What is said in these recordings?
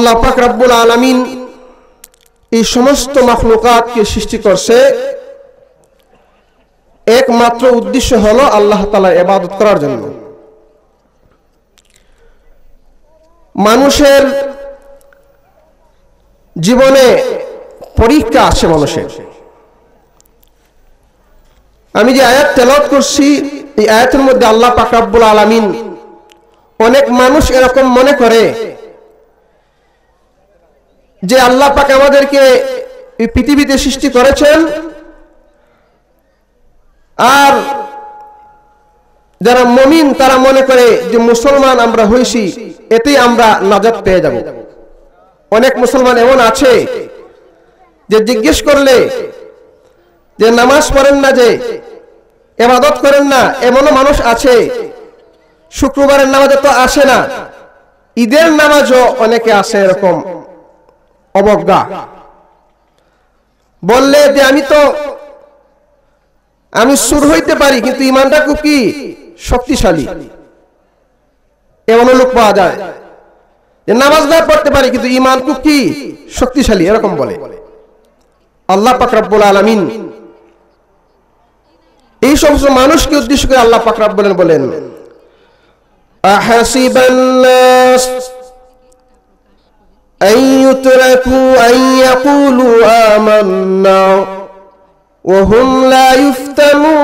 আল্লাহ পাক রব্বুল আলামিন এই সমস্ত মাখলুকাতকে সৃষ্টি করছে একমাত্র উদ্দেশ্য হলো আল্লাহ তাআলার ইবাদত করার জন্য। মানুষের জীবনে পরীক্ষা আসে মানুষের। আমি যে আয়াত তেলাওয়াত করছি এই আয়াতের মধ্যে আল্লাহ পাক রব্বুল আলামিন অনেক মানুষ এরকম মনে করে যে আল্লাহ পাক আমাদেরকে এই পৃথিবীতে সৃষ্টি করেছেন আর যারা মুমিন তারা মনে করে যে মুসলমান আমরা হইছি এতেই আমরা নাজাত পেয়ে যাব। অনেক মুসলমান এমন আছে যে জিজ্ঞেস করলে যে নামাজ পড়েন না, যে ইবাদত করেন না, এমনও মানুষ আছে শুক্রবারের নামাজে তো আসে না, ঈদের নামাজও অনেকে আসে এরকম অবজ্ঞা। বললে যে আমি সুর হইতে পারি কিন্তু ইমানটা খুব কি শক্তিশালী, এমন লোক পাওয়া যায় যে নামাজ না পড়তে পারি কিন্তু ইমান খুব কি শক্তিশালী, এরকম বলে। আল্লাহ পাক রব্বুল আলামিন এই সমস্ত মানুষকে উদ্দেশ্য করে আল্লাহ পাক রব্বুল আলামিন বলেন আহাসিবান নাস আইয়ুতরাকু আইয়াকুলু আমান্না ওয়া হুম লা ইফতানুন।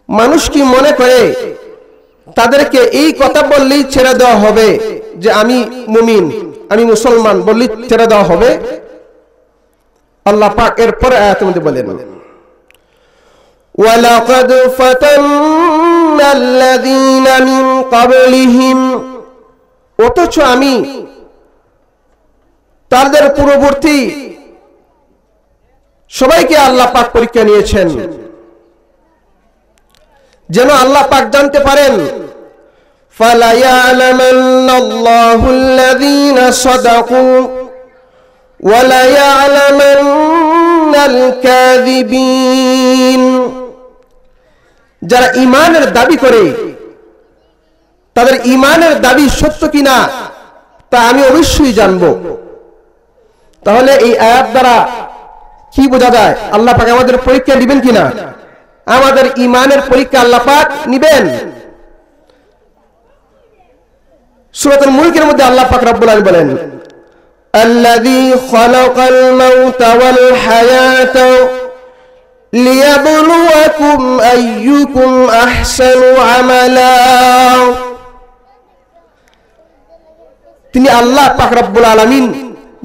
মানুষ কি মনে করে তাদেরকে এই কথা বললেই ছেড়ে দেওয়া হবে যে আমি মুমিন, আমি মুসলমান বললেই ছেড়ে দেওয়া হবে? আল্লাহ পাক এরপরে আয়াতের মধ্যে বলেন ওয়ালাকাদ ফাতান্নাল্লাযীনা মিন ক্বাবলিহিম, অথচ আমি তাদের পূর্ববর্তী সবাইকে আল্লাহ পাক পরীক্ষা নিয়েছেন যেন আল্লাহ পাক জানতে পারেন ফালা ইয়ালামান্নাল্লাহুল্লাযীনা সাদাকু ওয়া লা ইয়ালামান্নাল কাযিবিন। যারা ঈমানের দাবি করে তাদের ঈমানের দাবি সত্য কিনা তা আমি অবশ্যই জানব। তাহলে এই আয়াত দ্বারা কি বোঝা যায়? আল্লাহ পাক আমাদের পরীক্ষা দিবেন কিনা, আমাদের ঈমানের পরীক্ষা আল্লাহ পাক নিবেন। সূরাতুল মুলকের মধ্যে আল্লাহ পাক রব্বুল আলামিন বলেন আল্লাযী খালাকাল মাউতা ওয়াল হায়াতা লিয়াবলুয়াকুম আইয়ুকুম আহসানু আমালা। তিনি আল্লাহ পাক রব্বুল আলামিন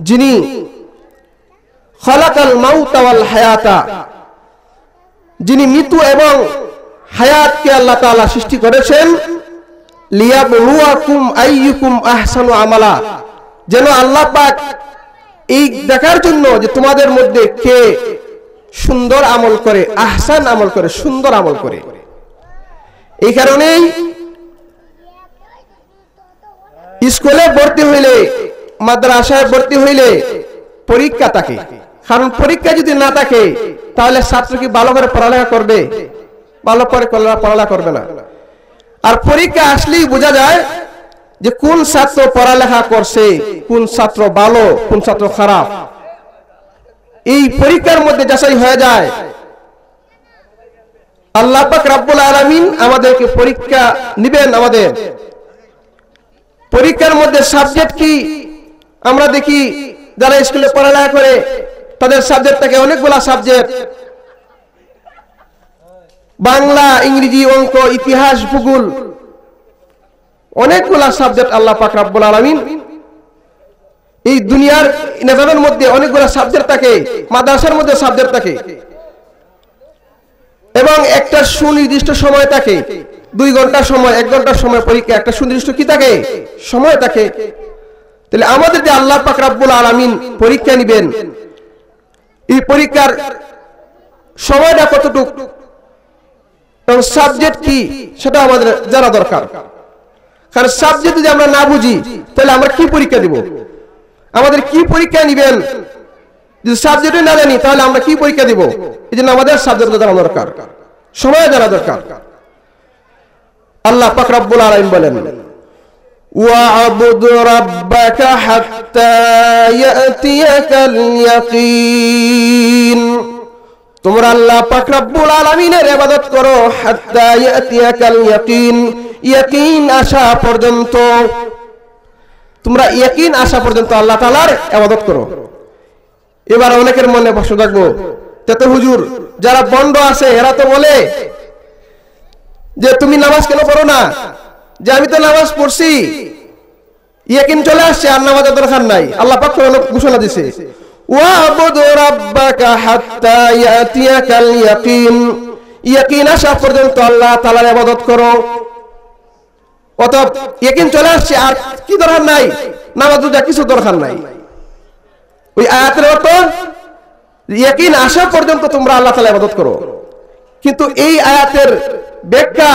যিনি খালাকাল মাউতা ওয়াল হায়াতা, যিনি মৃত্যু এবং হায়াতকে আল্লাহ তাআলা সৃষ্টি করেছেন, লিয়াবলুয়াকুম আইয়ুকুম আহসানু আমালা, যেন আল্লাহ পাক এই দেখার জন্য যে তোমাদের মধ্যে কে সুন্দর আমল করে, আহসান আমল করে, সুন্দর আমল করে। এই কারণেই স্কুলে ভর্তি হইলে, মাদ্রাসায় ভর্তি হইলে পরীক্ষা থাকে, কারণ পরীক্ষা যদি না থাকে তাহলে ছাত্র কি ভালো করে পড়ালেখা করবে? ভালো করে পড়ালেখা করবে না। আর পরীক্ষা আসলেই বোঝা যায় যে কোন ছাত্র পড়ালেখা করছে, কোন ছাত্র ভালো, কোন ছাত্র খারাপ। এই পরীক্ষার মধ্যে যাচাই হয়ে যায়। আল্লাহ পাক রব্বুল আলামিন আমাদেরকে পরীক্ষা নিবেন। আমাদের পরীক্ষার মধ্যে সাবজেক্ট কি? আমরা দেখি যারা স্কুলে পড়ালেখা করে তাদের সাবজেক্ট থাকে অনেকগুলা সাবজেক্ট, বাংলা, ইংরেজি, অঙ্ক, ইতিহাস, ভূগোল, অনেকগুলা সাবজেক্ট আল্লাহ পাক রব্বুল আলামিন এই দুনিয়ার নিজামের মধ্যে অনেকগুলা সাবজেক্ট থাকে, মাদ্রাসার মধ্যে সাবজেক্ট থাকে এবং একটা সুনির্দিষ্ট সময় থাকে, 2 ঘন্টা সময়, 1 ঘন্টা সময় পরীক্ষা, একটা সুনির্দিষ্ট কি থাকে? সময় থাকে। তাহলে আমাদের যে আল্লাহ পাক রব্বুল আলামিন পরীক্ষা নিবেন, এই পরীক্ষার সময়টা কতটুকু এবং সাবজেক্ট কি সেটা আমাদের জানা দরকার। কারণ সাবজেক্ট যদি আমরা না বুঝি তাহলে আমরা কি পরীক্ষা দিব? আমাদের কি পরীক্ষা নিবেন যদি সাবজেক্ট না জানি তাহলে আমরা কি পরীক্ষা দিব? এই জন্য আমাদের সাবজেক্ট জানা দরকার, সময় জানা দরকার। আল্লাহ পাক রব্বুল আলামিন বলেন ওয়া'বুদ রাব্বাকা হাত্তা ইয়াতিয়াকাল ইয়াকিন, তোমরা আল্লাহ পাক রব্বুল আলামিনের ইবাদত করো হাত্তা ইয়াতিয়াকাল ইয়াকিন, ইয়াকিন আসা পর্যন্ত, তোমরা ইয়াকিন আসা পর্যন্ত আল্লাহ তাআলার ইবাদত করো। এবার অনেকের মনে প্রশ্ন থাকবো, তো হুজুর যারা বন্ড আছে এরা তো বলে যে তুমি নামাজ কেন পড়ো না, যে আমি তো নামাজ পড়ছি, ইয়াকিন চলে আসছে আর নামাজের দরকার নাই। আল্লাহ পাক ঘোষণা দিয়েছে ওয়া'বুদ রাব্বাকা হাত্তা ইয়াতিয়াকাল ইয়াকিন, ইয়াকিন আসা পর্যন্ত আল্লাহ তাআলার ইবাদত করো। অতএব ইয়াকিন চলে আসছে আর কি দরকার নাই, নামাজ রোজা কিছু দরকার নাই। ওই আয়াতের অর্থ ইয়াকিন আসা পর্যন্ত তোমরা আল্লাহ তাআলার ইবাদত করো। কিন্তু এই আয়াতের ব্যাখ্যা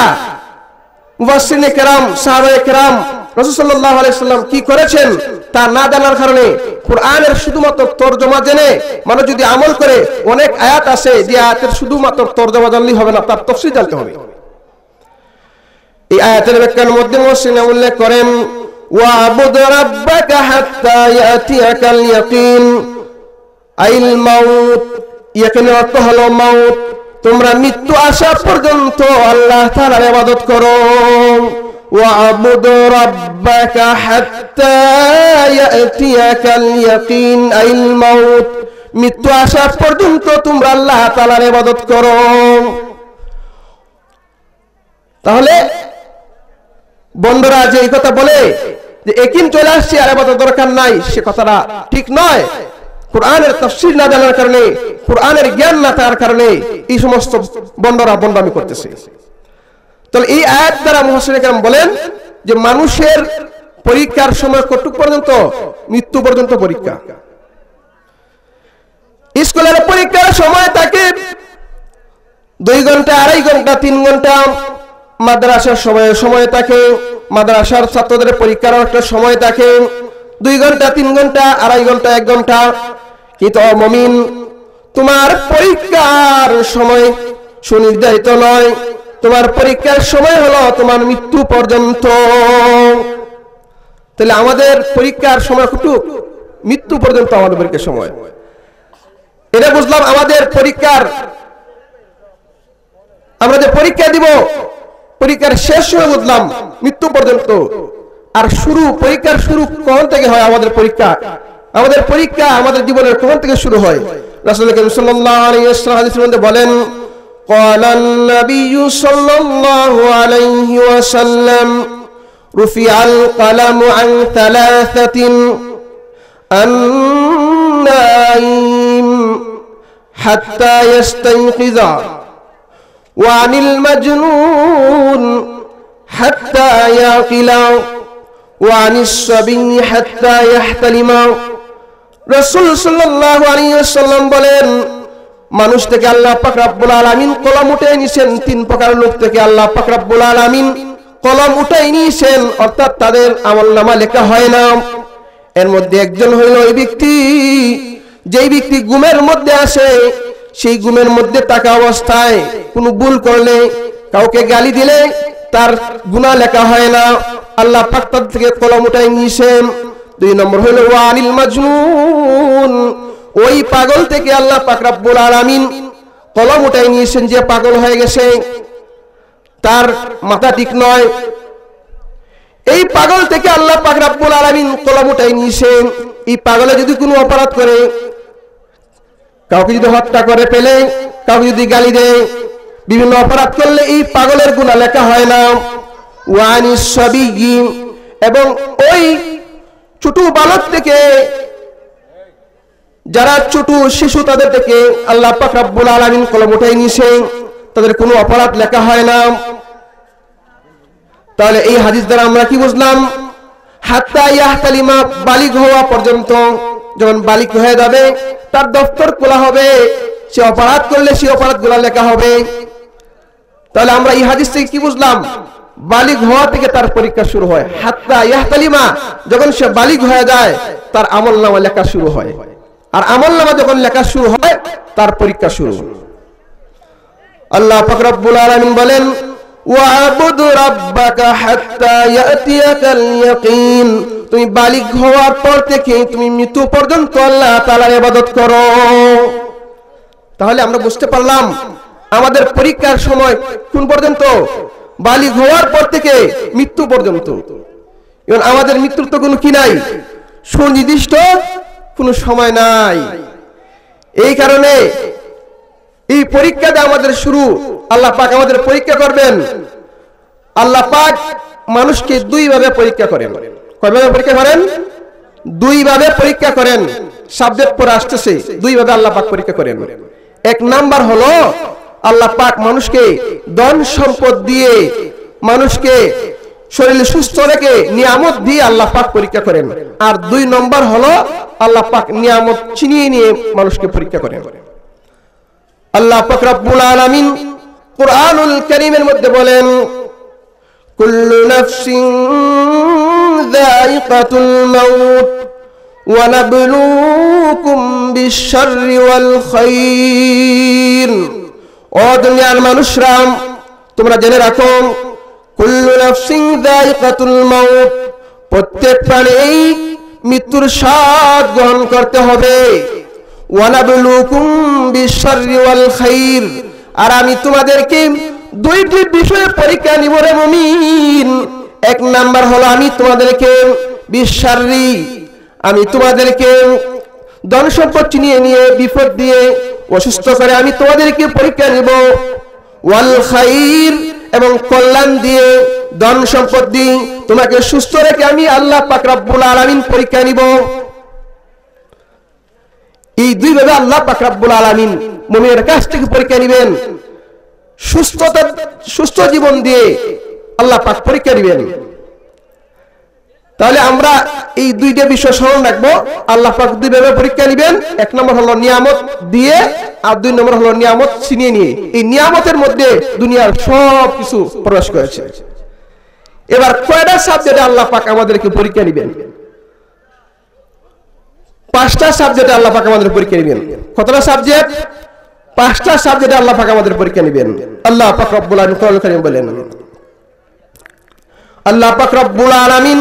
মুফাসসিরিনে কেরাম, সাহাবায়ে কেরাম, রাসূল সাল্লাল্লাহু আলাইহি ওয়াসাল্লাম কি করেছেন তা না জানার কারণে কুরআনের শুধুমাত্র তরজমা জেনে মানুষ যদি আমল করে, অনেক আয়াত আছে যে আয়াতের শুধুমাত্র তরজমা জানলেই হবে না, তার তাফসীর জানতে হবে। এই আয়াতের ব্যাখ্যার মধ্যে মুফাসসিরিন উল্লেখ করেন ওয়া'বুদ রাব্বাকা হাত্তা ইয়াতিয়াকাল ইয়াকিন আইল মাউত, ইয়াকিনের অর্থ হলো মাউত, তোমরা মৃত্যু আসা পর্যন্ত আল্লাহ তাআলার ইবাদত করো। ওয়া'বুদ রাব্বাকা হাত্তা ইয়াতিয়াকাল ইয়াকিন আইল মাউত, মৃত্যু আসা পর্যন্ত তোমরা আল্লাহ তাআলার ইবাদত করো। তাহলে বন্ধুরা যে এই কথা বলে যে ইয়াকিন চলে আসছে আর ইবাদত দরকার নাই, সে কথাটা ঠিক নয়। কুরআনের তাফসীর না জানার কারণে, কুরআনের জ্ঞান না থাকার কারণে এই সমস্ত বন্ধুরা বন্দামি করতেছে। তাহলে এই আয়াত দ্বারা মুফাসসিরিনে কেরাম বলেন যে মানুষের পরীক্ষার সময় কতটুক পর্যন্ত, মৃত্যু পর্যন্ত পরীক্ষা। স্কুলের পরীক্ষার সময় থাকে 2 ঘন্টা, 2.5 ঘন্টা, 3 ঘন্টা। মাদ্রাসার সময় থাকে, মাদ্রাসার ছাত্রদের পরীক্ষার একটা সময় থাকে 2 ঘন্টা, 3 ঘন্টা, 2.5 ঘন্টা, 1 ঘন্টা। কিন্তু মুমিন, তোমার পরীক্ষার সময় সুনির্ধারিত নয়, তোমার পরীক্ষার সময় হলো তোমার মৃত্যু পর্যন্ত। তাহলে আমাদের পরীক্ষার সময় কতটুক? মৃত্যু পর্যন্ত আমাদের পরীক্ষার সময়। এটা বুঝলাম আমাদের পরীক্ষার, আমরা যে পরীক্ষা দিব পরীক্ষার শেষ সময় বুঝলাম মৃত্যু পর্যন্ত। আর শুরু, পরীক্ষার শুরু কখন থেকে হয়? আমাদের পরীক্ষা, আমাদের পরীক্ষা আমাদের জীবনের কখন থেকে শুরু হয়? রাসূল কারীম সাল্লাল্লাহু আলাইহি ওয়াসাল্লাম হাদিসের মধ্যে বলেন ক্বালান নাবিয়্যু সাল্লাল্লাহু আলাইহি ওয়াসাল্লাম রুফিআল কালামু আন থালাথাতিন আন-নাঈম হাত্তা ইয়াস্তাইকিযা ওয়া আনিল মাজনুন হাত্তা ইয়াকিলা ওয়া আনিস সাবিয়্যি হাত্তা ইয়াহতালিমা। রাসূল সাল্লাল্লাহু আলাইহি ওয়াসাল্লাম বলেন, মানুষ থেকে আল্লাহ পাক রব্বুল আলামিন কলম উঠিয়ে নিয়েছেন। 3 প্রকার লোক থেকে আল্লাহ পাক রব্বুল আলামিন কলম উঠিয়ে নিয়েছেন, অর্থাৎ তাদের আমলনামা লেখা হয় না। এর মধ্যে একজন হইল ওই ব্যক্তি, যেই ব্যক্তি ঘুমের মধ্যে আসে, সেই ঘুমের মধ্যে থাকা অবস্থায় কোনো ভুল করলে, কাউকে গালি দিলে তার গুনাহ লেখা হয় না, আল্লাহ পাক তার থেকে কলম উঠিয়ে নিয়েছেন। 2 নম্বর হইল ওয়া আনিল মাজনুন, ওই পাগল থেকে আল্লাহ পাক রব্বুল আলামিন কলম উঠিয়ে নিয়েছেন। যে পাগল হয়ে গেছে, তার মাথা ঠিক নয়, এই পাগল থেকে আল্লাহ পাক রব্বুল আলামিন কলম উঠিয়ে নিয়েছেন। এই পাগলে যদি কোনো অপরাধ করে, কাউকে যদি হত্যা করে ফেলে, কাউকে যদি গালি দেয়, বিভিন্ন অপরাধ করলে এই পাগলের গুনাহ লেখা হয় না। ওয়া আনিস সাবিয়্যি, এবং ওই ছোট বালক থেকে, যারা ছোট শিশু, তাদের থেকে আল্লাহ পাক রব্বুল আলামিন কলম উঠিয়ে নিয়েছেন, তাদের কোনো অপরাধ লেখা হয় না। তাহলে এই হাদিস দ্বারা আমরা কি বুঝলাম? হাত্তা ইয়াহতালিমা, বালিগ হওয়া পর্যন্ত। যখন বালিগ হয়ে যাবে তার দফতর খোলা হবে, সে অপরাধ করলে সে অপরাধগুলো লেখা হবে। তাহলে আমরা এই হাদিস থেকে কি বুঝলাম? বালিগ হওয়া থেকে তার পরীক্ষা শুরু হয়। হাত্তা ইয়াহতালিমা, যখন সে বালিগ হয়ে যায় তার আমলনামা লেখা শুরু হয়। আর আমলনামা যখন লেখা শুরু হয় তার পরীক্ষা শুরু। আল্লাহ পাক রব্বুল আলামিন বলেন ওয়াবুদ রাব্বাকা হাত্তা ইয়াতিয়াকাল ইয়াকিন, তুমি বালিগ হওয়ার পর থেকে তুমি মৃত্যু পর্যন্ত আল্লাহ তাআলার ইবাদত করো। তাহলে আমরা বুঝতে পারলাম আমাদের পরীক্ষার সময় কোন পর্যন্ত? বালিগ হওয়ার পর থেকে মৃত্যু পর্যন্ত। এবং আমাদের মৃত্যুর তো কোনো কি নাই, সুনির্দিষ্ট কোনো সময় নাই। এই কারণে এই পরীক্ষাটা আমাদের শুরু, আল্লাহ পাক আমাদের পরীক্ষা করবেন। আল্লাহ পাক মানুষকে দুই ভাবে পরীক্ষা করেন। কয়ভাবে পরীক্ষা করেন? দুই ভাবে পরীক্ষা করেন। সাবজেক্ট পরে আসতেছে, দুই ভাবে আল্লাহ পাক পরীক্ষা করেন। এক নাম্বার হলো আল্লাহ পাক মানুষকে ধন সম্পদ দিয়ে, মানুষকে শরীরে সুস্থ রেখে নিয়ামত দিয়ে আল্লাহ পাক পরীক্ষা করেন। আর দুই নম্বর হলো আল্লাহ পাক নিয়ামত ছিনিয়ে নিয়ে মানুষকে পরীক্ষা করেন। আল্লাহ পাক রব্বুল আলামিন কুরআনুল কারীমের মধ্যে বলেন, কুল্লু নাফসিন যায়িকাতুল মাউত ওয়া নাবলুকুম বিশ-শাররি ওয়াল খায়র। ও দুনিয়ার মানুষরা, তোমরা জেনে রাখো, কুল্লু নাফসিন যায়িকাতুল মাউত, প্রত্যেক প্রাণী মৃত্যুর স্বাদ গ্রহণ করতে হবে। ওয়া নাবলুকুম বিশ-শাররি ওয়াল খায়র, আর আমি তোমাদেরকে দুইটি বিষয়ে পরীক্ষা নিব রে মুমিন। এক নাম্বার হলো আমি তোমাদেরকে বিশ-শাররি, আমি তোমাদেরকে ধন সম্পদ ছিনিয়ে নিয়ে, বিপদ দিয়ে, অসুস্থ করে আমি তোমাদেরকে পরীক্ষা নিব। ওয়াল খায়র, এবং কল্যাণ দিয়ে, ধন সম্পদ দিয়ে তোমাকে সুস্থ রেখে আমি আল্লাহ পাক রব্বুল আলামিন পরীক্ষা নিব। এই দুই ভাবে আল্লাহ পাক রব্বুল আলামিন মুমিনের কাছ থেকে পরীক্ষা নেবেন। সুস্থ জীবন দিয়ে আল্লাহ পাক পরীক্ষা নেবেন। তাহলে আমরা এই দুইটা বিষয় স্মরণ রাখবো। আল্লাহ পাক দুই ভাবে পরীক্ষা নেবেন। এক নম্বর হলো নিয়ামত দিয়ে, আর দুই নম্বর হলো নিয়ামত ছিনিয়ে নিয়ে। এই নিয়ামতের মধ্যে দুনিয়ার সব কিছু প্রবেশ করেছে। এবার কয়টা সাবজেক্টে আল্লাহ পাক আমাদেরকে পরীক্ষা নেবেন? পাঁচটা সাবজেক্টে আল্লাহ পাক আমাদের পরীক্ষা নেবেন। কতটা সাবজেক্ট? পাঁচটা সাবজেক্টে আল্লাহ পাক আমাদের পরীক্ষা নেবেন। আল্লাহ পাক রব্বুল আলামিন কোরআনুল কারীম বলেন, আল্লাহ পাক রব্বুল আলামিন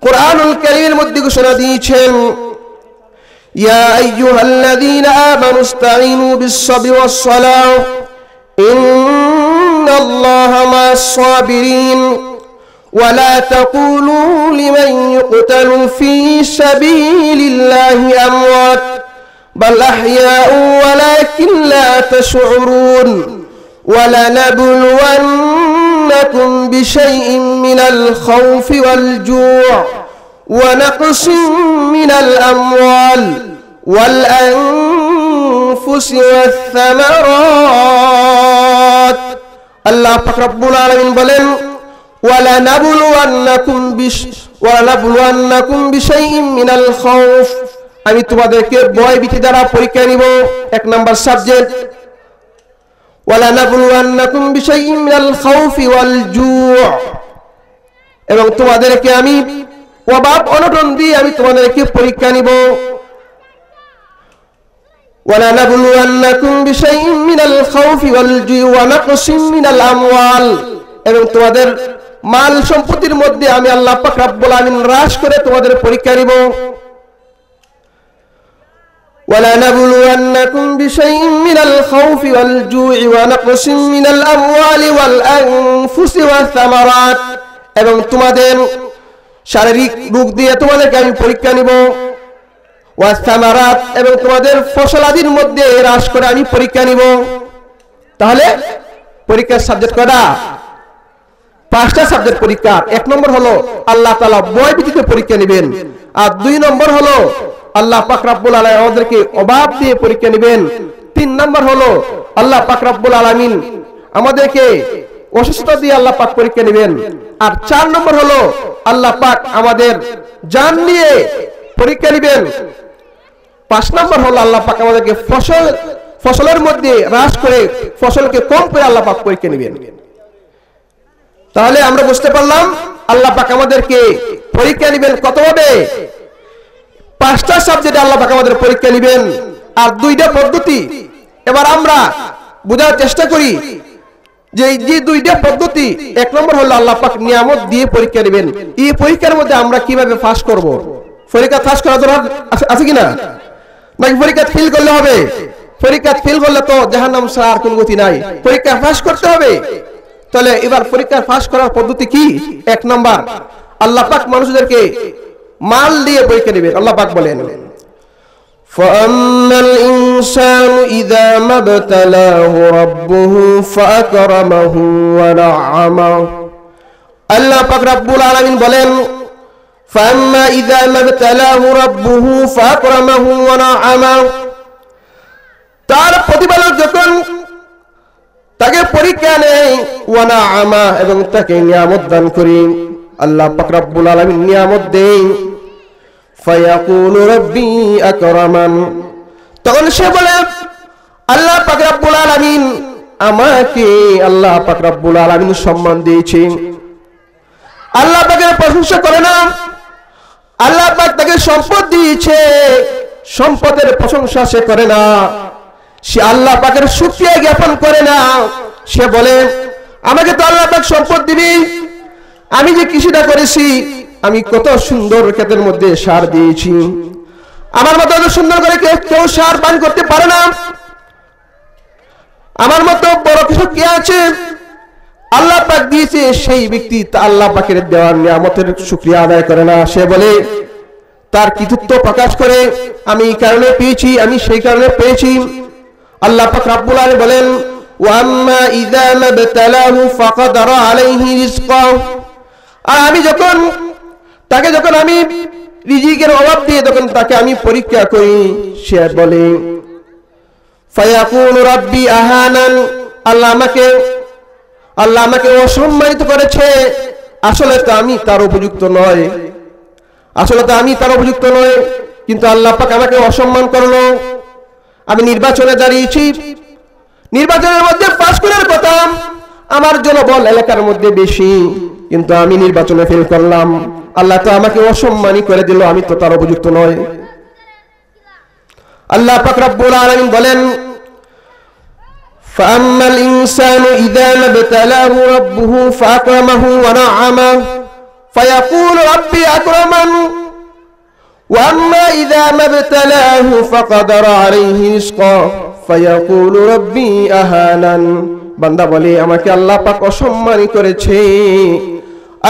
কুরআনুল কারীমের মধ্যে ঘোষণা দিয়েছেন, ইয়া আইয়ুহাল্লাযীনা আমানুস্তাঈনু বিস-সাবরি ওয়াস-সালাহ ইন্নাল্লাহা মা'আস-সাবিরিন ওয়া লা তাকুলু লিমান ইউকতালু ফী সাবীলিল্লাহি আমওয়াত বাল আহইয়াউ ওয়ালাকিন লা তাশউরুন ওয়া লানাবলুওয়ান্নাকুম বিশাইইন মিনাল খাউফি ওয়াল জু'i ওয়া নাকসিন মিনাল আমওয়াল ওয়াল আনফুসি ওয়াস সামারাত। আল্লাহ পাক রব্বুল আলামিন বলেন, ওয়া লানাবলুওয়ান্নাকুম বিশাইইন মিনাল খাউফ, আমি তোমাদেরকে ভয় ভীতি দ্বারা পরীক্ষা নিব। এক নাম্বার সাবজেক্ট। ওয়া লানাবলুওয়ান্নাকুম বিশাইইন মিনাল খাউফি ওয়াল জু'i, এবং তোমাদেরকে আমি অভাব অনটন দিয়ে আমি তোমাদেরকে পরীক্ষা নিব। ওয়া লানাবলুওয়ান্নাকুম বিশাইইন মিনাল খাউফি ওয়াল জু'i ওয়া নাকসিন মিনাল আমওয়াল, এবং তোমাদের মাল সম্পত্তির মধ্যে আমি আল্লাহ পাক রব্বুল আলামিন হ্রাস করে তোমাদের পরীক্ষা নিব। وَلَنَبْلُوَنَّكُمْ بِشَيْءٍ مِّنَ الْخَوْفِ وَالْجُوعِ وَنَقْصٍ مِّنَ الْأَمْوَالِ وَالْأَنفُسِ وَالثَّمَرَاتِ, এবং তোমাদের শারীরিক রোগ দিয়ে তোমাদেরকে আমি পরীক্ষা নিব। ওয়াস-সামারাত, এবং তোমাদের ফসলাদির মধ্যে হ্রাস করে আমি পরীক্ষা নিব। তাহলে পরীক্ষার সাবজেক্ট কয়টা? পাঁচটা সাবজেক্ট পরীক্ষা। এক নম্বর হলো আল্লাহ তাআলা ভয় ভীতিতে পরীক্ষা নেবেন, আর দুই নম্বর হলো আল্লাহ পাক রব্বুল আলামিন আমাদেরকে অভাব দিয়ে পরীক্ষা নেবেন। তিন নম্বর হলো আল্লাহ পাক রব্বুল আলামিন আমাদেরকে অসুস্থতা দিয়ে আল্লাহ পাক পরীক্ষা নেবেন। আর চার নম্বর হলো আল্লাহ পাক আমাদের জান নিয়ে পরীক্ষা নেবেন। পাঁচ নম্বর হলো আল্লাহ পাক আমাদেরকে ফসলের মধ্যে হ্রাস করে ফসলকে কম করে আল্লাহ পাক পরীক্ষা নেবেন। তাহলে আমরা বুঝতে পারলাম আল্লাহ পাক আমাদেরকে পরীক্ষা নেবেন কতভাবে? পাঁচটা সাবজেক্টে আল্লাহ পাক আমাদের পরীক্ষা নেবেন, আর দুইটা পদ্ধতি। এবার আমরা বোঝার চেষ্টা করি যে দুইটা পদ্ধতি, এক নম্বর হলো আল্লাহ পাক নিয়ামত দিয়ে পরীক্ষা নেবেন। এই পরীক্ষার মধ্যে আমরা কিভাবে পাস করব? পরীক্ষা পাস করা দরকার আছে কিনা, নাকি পরীক্ষা ফেল করলে হবে? পরীক্ষা ফেল করলে তো জাহান্নাম ছাড়া আর কোনো গতি নাই, পরীক্ষা পাস করতে হবে। তাহলে এবার পরীক্ষা পাস করার পদ্ধতি কি? এক নম্বর, আল্লাহ পাক মানুষদেরকে মাল দিয়ে পরীক্ষা নেবেন। আল্লাহ পাক বলেন, فَأَمَّا الْإِنسَانُ إِذَا مَا ابْتَلَاهُ رَبُّهُ فَأَكْرَمَهُ وَنَعَّمَهُ। আল্লাহ পাক রব্বুল আলামিন বলেন, فَأَمَّا إِذَا مَا ابْتَلَاهُ رَبُّهُ فَأَكْرَمَهُ وَنَعَّمَهُ। তার প্রতিপালক যখন তাকে পরীক্ষা নেয়, ওয়ানাআমা, এবং তাকে নিয়ামত দান করি, আল্লাহ পাক রব্বুল আলামিন নিয়ামত দেন, ফায়াকুলু রাব্বি আকরামান, তখন সে বলে আল্লাহ পাক রব্বুল আলামিন আমাকে, আল্লাহ পাক রব্বুল আলামিন সম্মান দিয়েছেন। আল্লাহ পাকের প্রশংসা করে না, আল্লাহ পাক তাকে সম্পদ দিয়েছে, সম্পদের প্রশংসা সে করে না, সে আল্লাহ পাকের শুকরিয়া জ্ঞাপন করে না। সে বলে আমাকে তো আল্লাহ পাক সম্পদ দিবি, আমি যে কৃষিটা করেছি, আমি কত সুন্দর ক্ষেতের মধ্যে সার দিয়েছি, আমার মতো এত সুন্দর করে কেউ সার পান করতে পারে না, আমার মতো বড় কিছু কে আছে? আল্লাহ পাক দিয়েছে, সেই ব্যক্তি আল্লাহ পাকের দেওয়ার নিয়ামতের শুকরিয়া আদায় করে না। সে বলে, তার কৃতিত্ব প্রকাশ করে, আমি এই কারণে পেয়েছি, আমি সেই কারণে পেয়েছি। আল্লাহ পাক রব্বুল আলামিন বলেন, ওয়াম্মা ইযা মাবতালাহু ফাকাদারা আলাইহি রিজকাহু, আর আমি যখন আমি রিজিকের অভাব দিয়ে যখন তাকে আমি পরীক্ষা করি, সে বলে ফায়াকুলু রাব্বি আহানান, আল্লাহ আমাকে অসম্মানিত করেছে। আসলে তো আমি তার উপযুক্ত নয়, কিন্তু আল্লাহ পাক আমাকে অসম্মান করলো। আমি নির্বাচনে দাঁড়িয়েছি, নির্বাচনের মধ্যে পাস করার কথা, আমার জনবল এলাকার মধ্যে বেশি, কিন্তু আমি নির্বাচনে ফেল করলাম, আল্লাহ তো আমাকে অসম্মানী করে দিল, আমি তো তার উপযুক্ত নয়। আল্লাহ পাক রব্বুল আলামিন বলেন, فَأَمَّا الْإِنسَانُ إِذَا مَا ابْتَلَاهُ رَبُّهُ فَأَكْرَمَهُ وَنَعَّمَهُ فَيَقُولُ رَبِّي أَكْرَمَنِ وَأَمَّا إِذَا مَا ابْتَلَاهُ فَقَدَرَ عَلَيْهِ رِزْقَهُ فَيَقُولُ رَبِّي أَهَانَنِ। বান্দা বলে আমাকে আল্লাহ পাক অসম্মানী করেছে।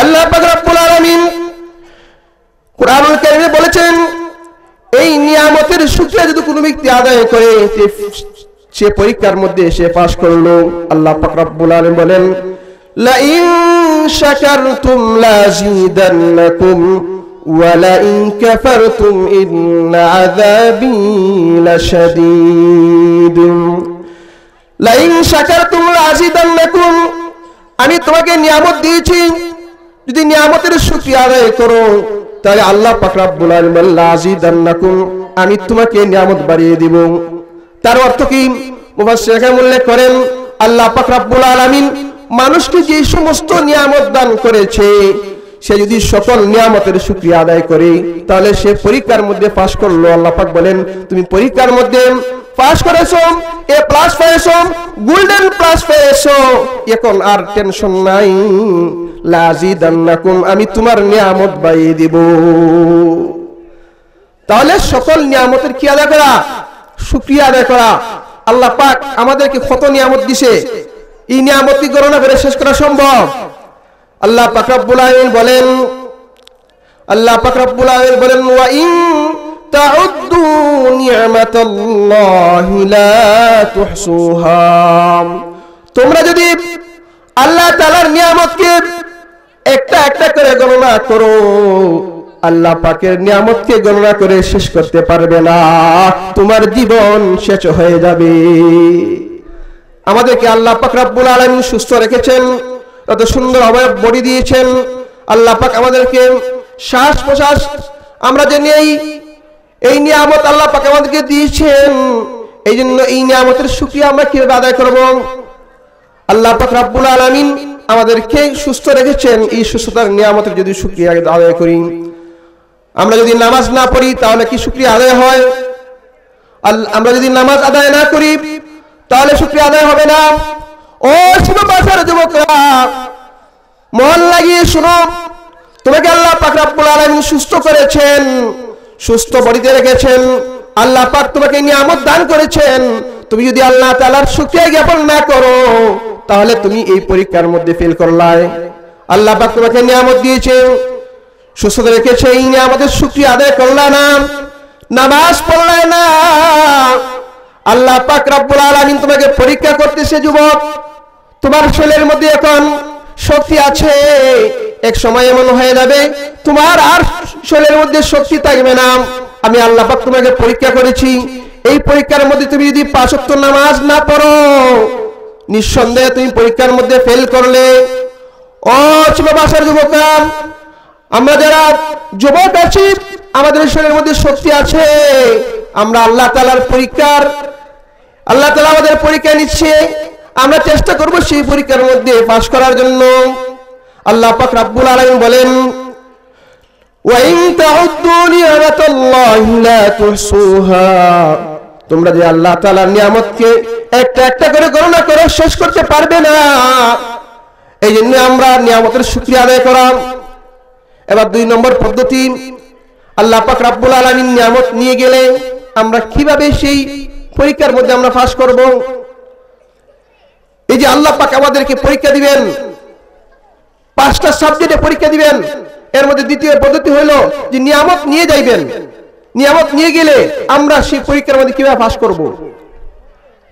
আল্লাহ পাক রব্বুল আলামিন কুরআনুল কারীমে বলেছেন, এই নিয়ামতের শুকরিয়া যদি কোনো ব্যক্তি আদায় করে, সে পরীক্ষার মধ্যে সে পাস করলো, আল্লাহ পাক রব্বুল আলামিন বলেন, লা ইন শাকারতুম লাযিদান্নাকুম ওয়া লা ইন কাফারতুম ইন্না আযাবি লাশাদীদ। লা ইন শাকারতুম লাযিদান্নাকুম, আমি তোমাকে নিয়ামত দিয়েছি, যদি নিয়ামতের শুকরিয়া আদায় করো, তাহলে আল্লাহ পাক রব্বুল আলামিন বলেন লাযিদান্নাকুম, আমি তোমাকে নিয়ামত বাড়িয়ে দিব। তার অর্থ কি? মুফাসসিরগণ উল্লেখ করেন, আল্লাহ পাক রব্বুল আলামিন মানুষকে যে সমস্ত নিয়ামত দান করেছে, সে যদি সকল নিয়ামতের শুকরিয়া আদায় করে, তাহলে সে পরীক্ষার মধ্যে পাস করলো। আল্লাহ পাক বলেন, তুমি পরীক্ষার মধ্যে পাস করেছো, এ প্লাস পেয়েছো, গোল্ডেন প্লাস পেয়েছো, এখন আর টেনশন নাই, লাযিদান্নাকুম, আমি তোমার নিয়ামত বাড়িয়ে দিব। তাহলে সকল নিয়ামতের কি আদায় করা? শুকরিয়া আদায় করা। আল্লাহ পাক আমাদেরকে কত নিয়ামত দিয়েছে, এই নিয়ামত কি গণনা করে শেষ করা সম্ভব? আল্লাহ পাক রব্বুল আলামিন বলেন, ওয়া ইন তাউদ্দু নি'মাতাল্লাহি লা তুহসুহা, তোমরা যদি আল্লাহ তাআলার নিয়ামতকে একটা একটা করে গণনা করো, আল্লাহ পাকের নিয়ামতকে গণনা করে শেষ করতে পারবে না, তোমার জীবন শেষ হয়ে যাবে। আমাদেরকে আল্লাহ পাক রব্বুল আলামিন সুস্থ রেখেছেন, কত সুন্দর অবয়ব বডি দিয়েছেন। আল্লাহ পাক আমাদেরকে শ্বাস প্রশ্বাস আমরা যে নেই, এই নিয়ামত আল্লাহ পাক আমাদেরকে দিয়েছেন, এই জন্য এই নিয়ামতের শুকরিয়া আমরা কিভাবে আদায় করব? আল্লাহ পাক রব্বুল আলামিন আমাদেরকে সুস্থ রেখেছেন, এই সুস্থতার নিয়ামতের যদি শুকরিয়া আদায় করি, আমরা যদি নামাজ না পড়ি তাহলে কি শুকরিয়া আদায় হয়? আমরা যদি নামাজ আদায় না করি তাহলে শুকরিয়া আদায় হবে না। ও শিববাসার যুবকরা, মন লাগিয়ে শুনো, তোমাকে আল্লাহ পাক রব্বুল আলামিন সুস্থ করেছেন, সুস্থ বডিতে রেখেছেন। আল্লাহ পাক তোমাকে নিয়ামত দান করেছেন। তুমি যদি আল্লাহ তাআলার শুকরিয়া জ্ঞাপন না করো, তাহলে তুমি এই পরীক্ষার মধ্যে ফেল করলাই। আল্লাহ পাক তোমাকে নিয়ামত দিয়েছেন, সুস্থতা রেখেছে, এই নিয়ামতের শুকরিয়া আদায় করলা না, নামাজ পড়লা না। আল্লাহ পাক রব্বুল আলামিন তোমাকে পরীক্ষা করতেছে যুবক। তোমার শরীরের মধ্যে এখন শক্তি আছে, এক সময় এমন হয়ে যাবে তোমার আর শরীরের মধ্যে শক্তি থাকবে না। আমি আল্লাহ পাক তোমাকে পরীক্ষা করেছি। এই পরীক্ষার মধ্যে তুমি যদি 5 ওয়াক্ত নামাজ না পড়ো, নিঃসন্দেহে তুমি পরীক্ষার মধ্যে ফেল করলে। ও শিববাসার যুবকরা, আমরা যারা যুবক আছি, আমাদের শরীরের মধ্যে শক্তি আছে, আমরা আল্লাহ তাআলার পরীক্ষার, আল্লাহ তাআলা আমাদের পরীক্ষা নিচ্ছে, আমরা চেষ্টা করব সেই পরীক্ষার মধ্যে পাস করার জন্য। আল্লাহ পাক রব্বুল আলামিন বলেন, ওয়া ইন তাউদ্দু নি'মাতাল্লাহি লা তুহসুহা, তোমরা যে আল্লাহ তাআলার নিয়ামতকে একটা একটা করে গণনা করে শেষ করতে পারবে না। এই জন্য আমরা নিয়ামতের শুকরিয়া আদায় করা। এবার 2 নম্বর পদ্ধতি, আল্লাহ পাক রব্বুল আলামিন নিয়ামত নিয়ে গেলে আমরা কিভাবে সেই পরীক্ষার মধ্যে আমরা পাস করব। এই যে আল্লাহ পাক আমাদেরকে পরীক্ষা দিবেন, 5টা সাবজেক্টে পরীক্ষা দিবেন, এর মধ্যে দ্বিতীয় পদ্ধতি হলো যে নিয়ামত নিয়ে যাইবেন। নিয়ামত নিয়ে গেলে আমরা সেই পরীক্ষার মধ্যে কিভাবে পাস করব।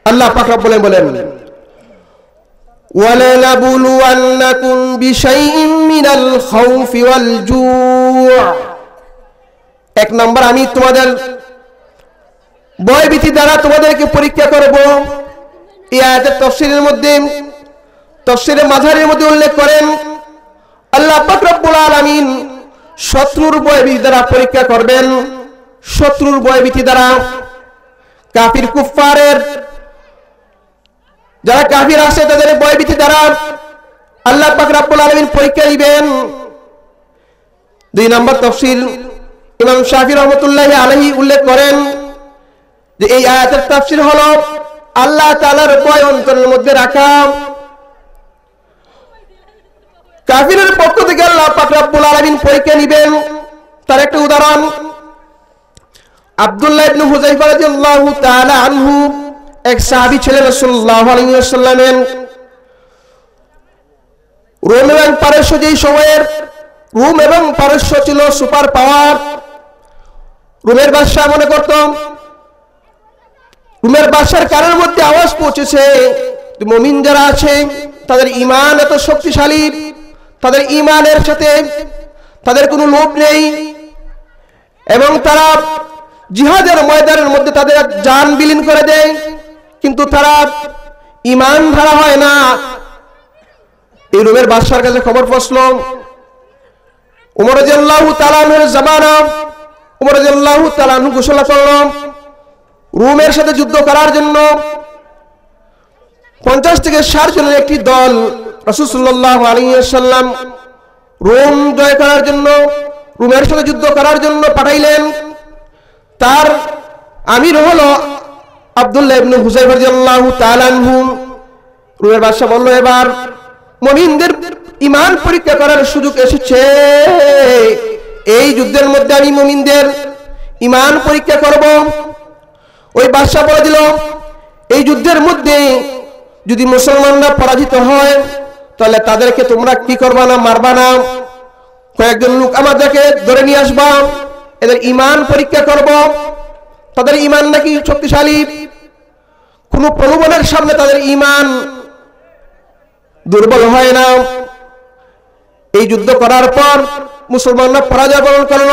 আল্লাহ পাক রব্বুল আলামিন বলেন, ওয়ালানাবলুওয়ান্নাকুম বিশাইইন মিনাল খাউফি ওয়াল জু'। 1 নম্বর, আমি তোমাদের ভয়ভীতি দ্বারা তোমাদেরকে পরীক্ষা করব। এই আয়াতের তাফসীরের মধ্যে, তাফসীরে মাঝারির মধ্যে উল্লেখ করেন আল্লাহ পাক রব্বুল আলামিন শত্রুর ভয়ভীতি দ্বারা পরীক্ষা করবেন। শত্রুর ভয়ভীতি দ্বারা, কাফির কুফফারের যারা কাফির আছে তাদের ভয়ভীতি দ্বারা আল্লাহ পাক রব্বুল আলামিন পরীক্ষা দিবেন। 2 নম্বর তাফসীর ইমাম শাফিঈ রাহমাতুল্লাহি আলাইহি উল্লেখ করেন যে এই আয়াতের তাফসীর হলো আল্লাহ তাআলার ভয় অন্তরের মধ্যে রাখা। কাফিরের পক্ষ থেকে আল্লাহ পাক রব্বুল আলামিন পরীক্ষা নেবেন। তার একটা উদাহরণ, আব্দুল্লাহ ইবনে হুযায়ফা রাদিয়াল্লাহু তাআলা আনহু, এক সাহাবী ছিলেন রাসূলুল্লাহ আলাইহি ওয়াসাল্লামের। রোম এবং পারস্য, যেই সময়ের রোম এবং পারস্য ছিল সুপার পাওয়ার। রোমের বাদশা মনে করত, রোমের বাদশার কানের মধ্যে আওয়াজ পৌঁছেছে, মুমিন যারা আছে তাদের ঈমান এত শক্তিশালী, তাদের ঈমানের সাথে তাদের কোনো লোভ নেই, এবং তারা জিহাদের ময়দানের মধ্যে তাদের জান বিলীন করে দেয়, কিন্তু তারা ঈমান ধারা হয় না। এই রোমের বাদশার কাছে খবর পৌঁছলো। ওমর রাদিয়াল্লাহু তাআলা আনহুর জামানা, ওমর রাদিয়াল্লাহু তাআলা আনহু ঘোষণা করল রোমের সাথে যুদ্ধ করার জন্য 50 থেকে 60 জনের একটি দল রাসূল সাল্লাল্লাহু আলাইহি ওয়াসাল্লাম রোম জয় করার জন্য, রোমের সাথে যুদ্ধ করার জন্য পাঠাইলেন। তার আমির হলো আব্দুল্লাহ ইবনে হুযায়ফা রাদিয়াল্লাহু তাআলা আনহু। রোমের বাদশা বলল, এবার মুমিনদের ঈমান পরীক্ষা করার সুযোগ এসেছে। এই যুদ্ধের মধ্যে আমি মুমিনদের ঈমান পরীক্ষা করব। ওই বাদশা বলে দিল, এই যুদ্ধের মধ্যে যদি মুসলমানরা পরাজিত হয় তাহলে তাদেরকে তোমরা কি করবা না, মারবা না, কয়েকজন লোক আমাদেরকে ধরে নিয়ে আসবা, এদের ঈমান পরীক্ষা করব। তাদের ঈমান নাকি শক্তিশালী, কোন প্রলোভনের সামনে তাদের ঈমান দুর্বল হয় না। এই যুদ্ধ করার পর মুসলমানরা পরাজয় বরণ করল।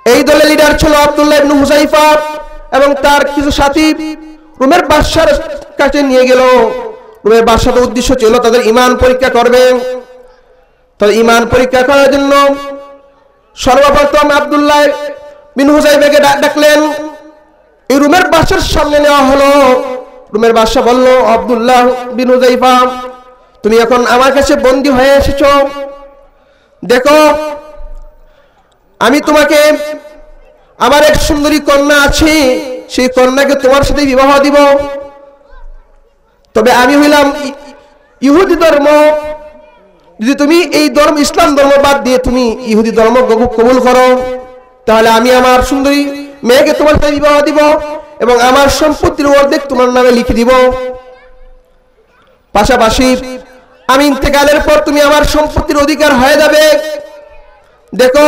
এই দলের লিডার ছিল আব্দুল্লাহ ইবনে হুযায়ফা এবং তার কিছু সাথী রোমের বাদশার কাছে নিয়ে গেল। রোমের বাদশার উদ্দেশ্য ছিল তাদের ঈমান পরীক্ষা করবে। তাদের ঈমান পরীক্ষা করার জন্য সর্বপ্রথম আব্দুল্লাহ বিন হুযায়ফাকে ডাকলেন। এই রোমের বাদশার সামনে নেওয়া হলো। রোমের বাদশা বলল, আব্দুল্লাহ বিন হুযায়ফা, তুমি এখন আমার কাছে বন্দী হয়ে এসেছো। দেখো, আমি তোমাকে, আমার এক সুন্দরী কন্যা আছে, সেই কন্যাকে তোমার সাথে বিবাহ দিব। তবে আমি হইলাম ইহুদি ধর্ম, যদি তুমি এই ধর্ম ইসলাম ধর্ম বাদ দিয়ে তুমি ইহুদি ধর্ম কবুল করো, তাহলে আমি আমার সুন্দরী মেয়েকে তোমার সাথে বিবাহ দিব এবং আমার সম্পত্তির অর্ধেক তোমার নামে লিখে দিব। পাশাপাশি আমি ইন্তেকালের পর তুমি আমার সম্পত্তির অধিকার হয়ে যাবে। দেখো,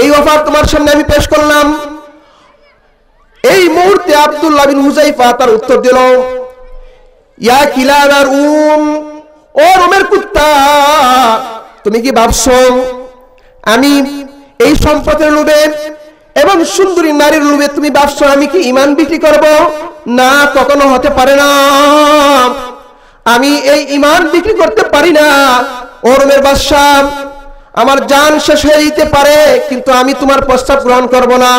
এই অফার তোমার সামনে আমি পেশ করলাম। এই মুহূর্তে আব্দুল্লাহ বিন হুযায়ফা তার উত্তর দিল, ইয়া কিলাবার ও রোমের কুত্তা, তুমি কি ভাবছো আমি এই সম্পদের লোভে এবং সুন্দরী নারীর লোভে তুমি ভাবছো আমি কি ঈমান বিক্রি করব? না, কখনো হতে পারে না। আমি এই ঈমান বিক্রি করতে পারি না। ও রোমের বাদশা, আমার জান শেষ হয়ে যেতে পারে, কিন্তু আমি তোমার প্রস্তাব গ্রহণ করব না।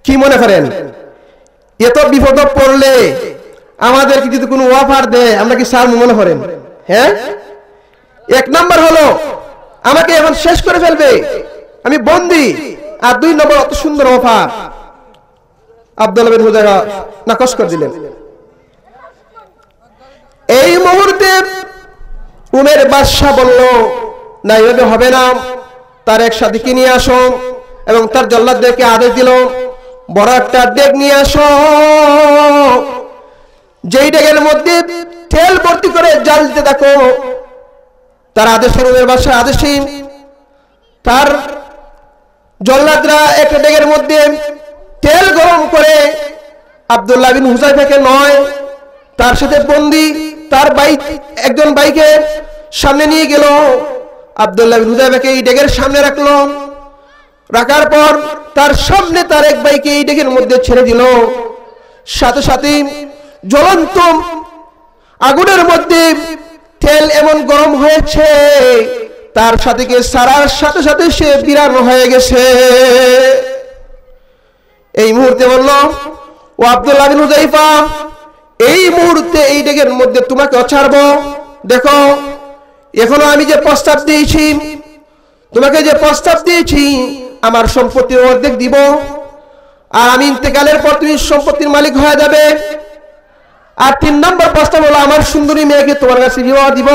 কি মনে করেন, এত বিপদ পড়লে আমাদেরকে যদি কোনো অফার দেয় আমরা কি স্যার মনে করেন? হ্যাঁ, এক নাম্বার হলো আমাকে এখন শেষ করে ফেলবে, আমি বন্দী। আর দুই নম্বর, অত সুন্দর অফার আব্দুল্লাহ বিন হুযায়ফা নাকচ করে দিলেন। এই মুহূর্তে রোমের বাদশা বলল, না, এভাবে হবে না, তার এক সাথীকে নিয়ে আসো এবং তার জল্লাদদেরকে আদেশ দিল, বড় একটা ডেক নিয়ে আসো, যেই ডেকের মধ্যে তেল ভর্তি করে জাল দিতে থাকো। তার আদেশে, রোমের বাদশার আদেশে তার জল্লাদরা একটা ডেকের মধ্যে তেল গরম করে আব্দুল্লাহ বিন হুযায়ফাকে নয়, তার সাথে বন্দী তার একজন ভাইকে সামনে নিয়ে গেল। আব্দুল্লাহ বিন হুযায়ফাকে এই ডেকের সামনে রাখলো, রাখার পর তার সামনে তার এক ভাইকে এই ডেকের মধ্যে ছেড়ে দিল। সাথে সাথে জ্বলন্ত আগুনের মধ্যে তেল এমন গরম হয়েছে, তার সাথীকে সারার সাথে সাথে সে বিরান হয়ে গেছে। এই মুহূর্তে বলল, ও আব্দুল্লাহ বিন হুযায়ফা, এই মুহূর্তে এই ডেকের মধ্যে তোমাকে ছাড়বো। দেখো, এখনো আমি যে প্রস্তাব দিয়েছি, তোমাকে যে প্রস্তাব দিয়েছি, আমার সম্পত্তির অর্ধেক দিব, আর আমি ইন্তেকালের পর তুমি সম্পত্তির মালিক হয়ে যাবে। আর 3 নম্বর প্রস্তাব হলো আমার সুন্দরী মেয়েকে তোমার কাছে বিবাহ দিব।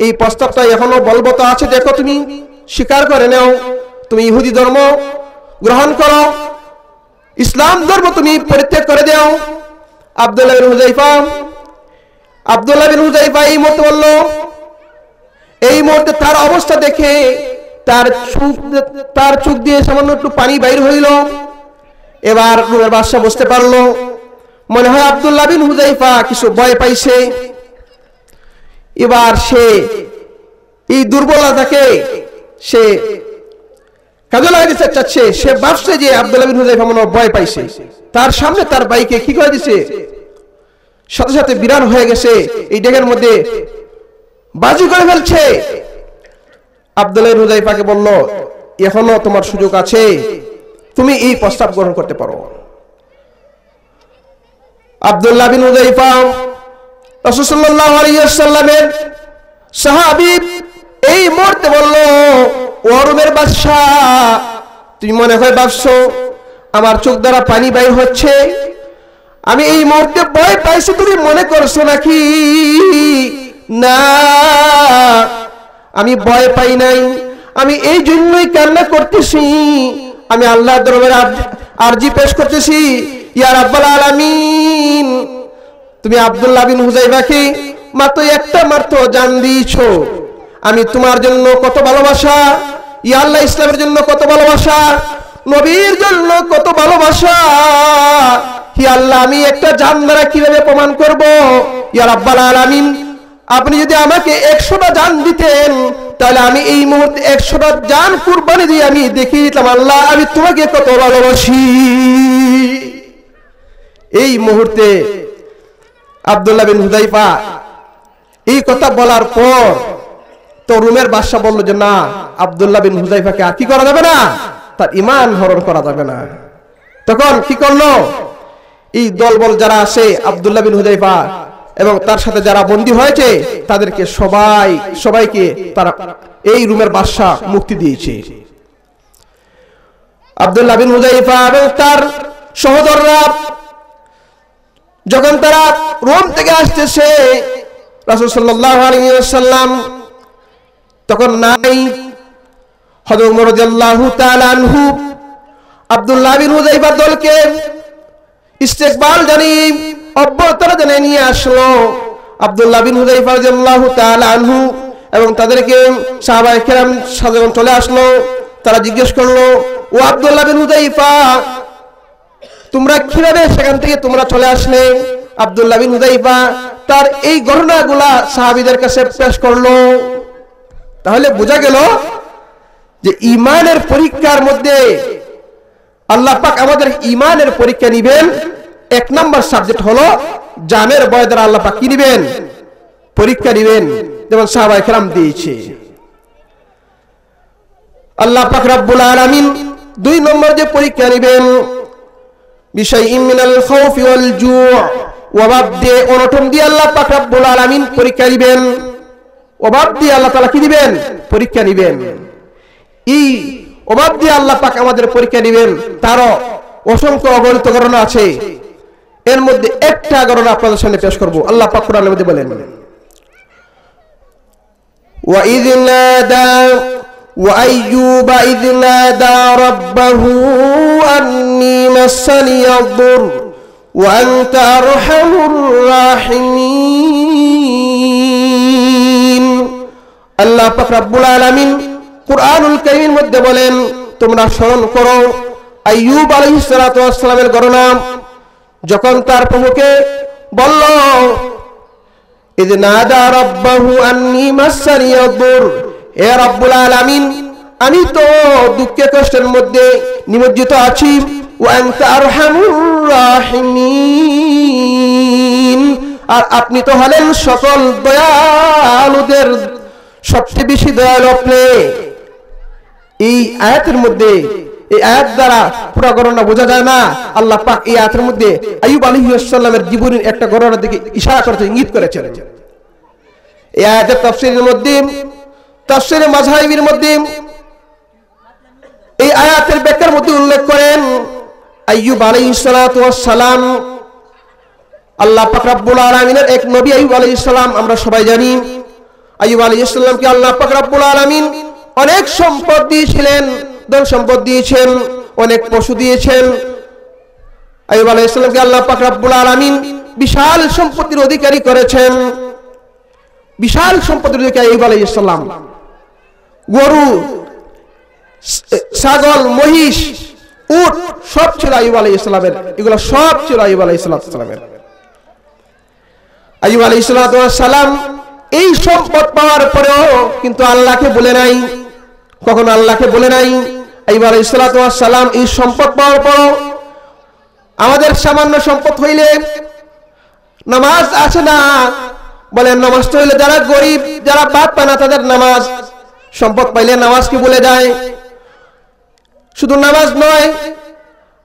এই প্রস্তাবটা এখনো বলবৎ আছে, দেখো তুমি স্বীকার করে নাও, তুমি ইহুদি ধর্ম গ্রহণ করো, ইসলাম ধর্ম তুমি পরিত্যাগ করে দাও। আব্দুল্লাহ বিন হুযায়ফা এই মুহূর্তে বলল, এই মুহূর্তে তার অবস্থা দেখে তার চোখ দিয়ে সামান্য একটু পানি বাইর হইল। এবার রোমের বাদশা বুঝতে পারলো, মনে হয় আব্দুল্লাহ বিন হুযায়ফা কিছু ভয় পাইছে। এবার সে এই দুর্বলতাকে সে কাজে লাগাতে চাচ্ছে। সে ভাবছে যে আব্দুল্লাহ বিন হুযায়ফা মনে ভয় পাইছে, তার সামনে তার ভাইকে কি করে দিছে, সাথে সাথে বিরান হয়ে গেছে, এই ডেকের মধ্যে বাজি করে ফেলছে। আব্দুল্লাহ বিন হুযায়ফাকে বলল, এখনো তোমার সুযোগ আছে, তুমি এই প্রস্তাব গ্রহণ করতে পারো। আব্দুল্লাহ বিন হুযায়ফা রাসূল সাল্লাল্লাহু আলাইহি ওয়াসাল্লামের সাহাবী, এই মুহূর্তে বলল, ও রোমের বাদশা, তুমি মনে হয় ভাবছো আমার চোখ দ্বারা পানি বাইর হচ্ছে, আমি এই মুহূর্তে ভয় পাইছি, তুমি মনে করছো নাকি? না, আমি ভয় পাই নাই, আমি এই জন্যই কান্না করতেছি, আমি আল্লাহর দরবারে আরজি পেশ করতেছি, ইয়া রাব্বাল আলামিন, তুমি আব্দুল্লাহ বিন হুযায়ফাকে মাত্র জান দিয়েছো, আমি তোমার জন্য কত ভালোবাসা, ইয়া আল্লাহ ইসলামের জন্য কত ভালোবাসা, নবীর জন্য কত ভালোবাসা, হে আল্লাহ, আমি একটা জান দ্বারা কিভাবে প্রমাণ করব? ইয়া রাব্বাল আলামিন, আপনি যদি আমাকে 100টা জান দিতেন, তাহলে আমি এই মুহূর্তে 100টা জান কুরবানি দিয়ে আমি দেখিয়ে দিতাম আল্লাহ আমি তোমাকে কত ভালোবাসি। এই মুহূর্তে আব্দুল্লাহ বিন হুযায়ফা এই কথা বলার পর তো রোমের বাদশা বলল যে না, আব্দুল্লাহ বিন হুযায়ফাকে আর কি করা যাবে না, তার ঈমান হরণ করা যাবে না। তখন কি করলো, এই দলবল যারা আছে আব্দুল্লাহ বিন হুযায়ফা এবং তার সাথে যারা বন্দী হয়েছে তাদেরকে সবাইকে তারা এই রোমের বাদশা মুক্তি দিয়েছে। আব্দুল্লাহ বিন হুযায়ফা এবং তার সহোদররা যখন তারা রোম থেকে আসতেছে রাসূল সাল্লাল্লাহু আলাইহি ওয়াসাল্লাম তখন নাই। হযরত ওমর রাদিয়াল্লাহু তাআলা আনহু আব্দুল্লাহ বিন হুযাইফা দলকে ইস্তেকবাল জানিয়ে অভ্যর্থনা জানিয়ে নিয়ে আসলো। আব্দুল্লাহ বিন হুযাইফা রাদিয়াল্লাহু তাআলা আনহু এবং তাদেরকে সাহাবায়ে কেরাম সাধারণ চলে আসলো। তারা জিজ্ঞেস করলো, ও আব্দুল্লাহ বিন হুযাইফা, তোমরা কিভাবে সেখান থেকে তোমরা চলে আসলে? আব্দুল্লাহ বিন হুযাইফা তার এই ঘটনাগুলা সাহাবীদের কাছে পেশ করলো। তাহলে বোঝা গেল যে ঈমানের পরীক্ষার মধ্যে আল্লাহ পাক আমাদের ঈমানের পরীক্ষা নিবেন। এক নাম্বার সাবজেক্ট হলো জানের ভয় দ্বারা আল্লাহ পাক কি নিবেন? পরীক্ষা নিবেন, যেমন সাহাবায়ে কেরাম দিয়েছে। আল্লাহ পাক রব্বুল আলামিন দুই নম্বর যে পরীক্ষা নিবেন, বিশাইইন মিনাল খাউফি ওয়াল জু' ওয়াবাদ দিয়ে অনটন দিয়ে আল্লাহ পাক রব্বুল আলামিন পরীক্ষা নিবেন। অভাব দিয়ে আল্লাহ তাআলা কি দিবেন? পরীক্ষা নিবেন। এই অভাব দিয়ে আল্লাহ পাক আমাদের পরীক্ষা নিবেন, তারও অসংখ্য অগণিত ঘটনা আছে। এর মধ্যে একটা ঘটনা আপনাদের সামনে পেশ করব। আল্লাহ পাক কোরআনের মধ্যে বলেন, وَإِذْ نَادَى وَأَيُّوبَ إِذْ نَادَى رَبَّهُ أَنِّي مَسَّنِيَ الضُّرُّ وَأَنْتَ أَرْحَمُ الراحمين। আল্লাহ পাক রব্বুল আলামিন কুরআনুল কারীমের মধ্যে বলেন, তোমরা স্মরণ করো আইয়ুব আলাইহিস সালাতু ওয়াস সালামের ঘটনা, যখন তার প্রভুকে বলল, ইয নাদা রাব্বাহু আন্নী মাসসানিয়া দুর, হে রব্বুল আলামিন আমি তো দুঃখে কষ্টের মধ্যে নিমজ্জিত আছি, ওয়া আনতা আরহামুর রাহিমিন, আর আপনি তো হলেন সকল দয়ালুদের সবচেয়ে বেশি দয়ালু আপনি। এই আয়াতের মধ্যে, এই আয়াত দ্বারা পুরো ঘটনা বোঝা যায় না। আল্লাহ পাক এই আয়াতের মধ্যে আইয়ুব আলাইহিস সালামের জীবনের একটা ঘটনার দিকে ইশারা করেছেন, ইঙ্গিত করেছেন। এই আয়াতের তাফসীরের মধ্যে, তাফসীরে মাযহাবির মধ্যে এই আয়াতের ব্যাখ্যার মধ্যে উল্লেখ করেন, আইয়ুব আলাইহিস সালাতু ওয়াস সালাম আল্লাহ পাক রব্বুল আলামিনের এক নবী আইয়ুব আলাইহিস সালাম, আমরা সবাই জানি। আইয়ুব আলাইহিস সালামকে আল্লাহ পাক রব্বুল আলামিন অনেক সম্পদ দিয়েছিলেন, ধন সম্পদ দিয়েছেন, অনেক পশু দিয়েছেন। আইয়ুব আলাইহিস সালামকে আল্লাহ পাক রব্বুল আলামিন বিশাল সম্পত্তির অধিকারী করেছেন। বিশাল সম্পত্তির অধিকারী আইয়ুব আলাইহিস সালাম, গরু, ছাগল, মহিষ, উট সব ছিল আইয়ুব আলাইহিস সালামের। এগুলো সব ছিল আইয়ুব আলাইহিস সালামের। আইয়ুব আলাইহিস সালাম এই সম্পদ পাওয়ার পরেও কিন্তু আল্লাহকে বলে নাই, কখনো আল্লাহকে বলে নাই। আইয়ুব আলাইহিস সালাম এই সম্পদ পাওয়ার পরও আমাদের সামান্য সম্পদ হইলে নামাজ আছে না, বলেন নামাজটা হইলে যারা গরিব, যারা ভাত পায় না তাদের নামাজ, সম্পদ পাইলে নামাজকে বলে যায়। শুধু নামাজ নয়,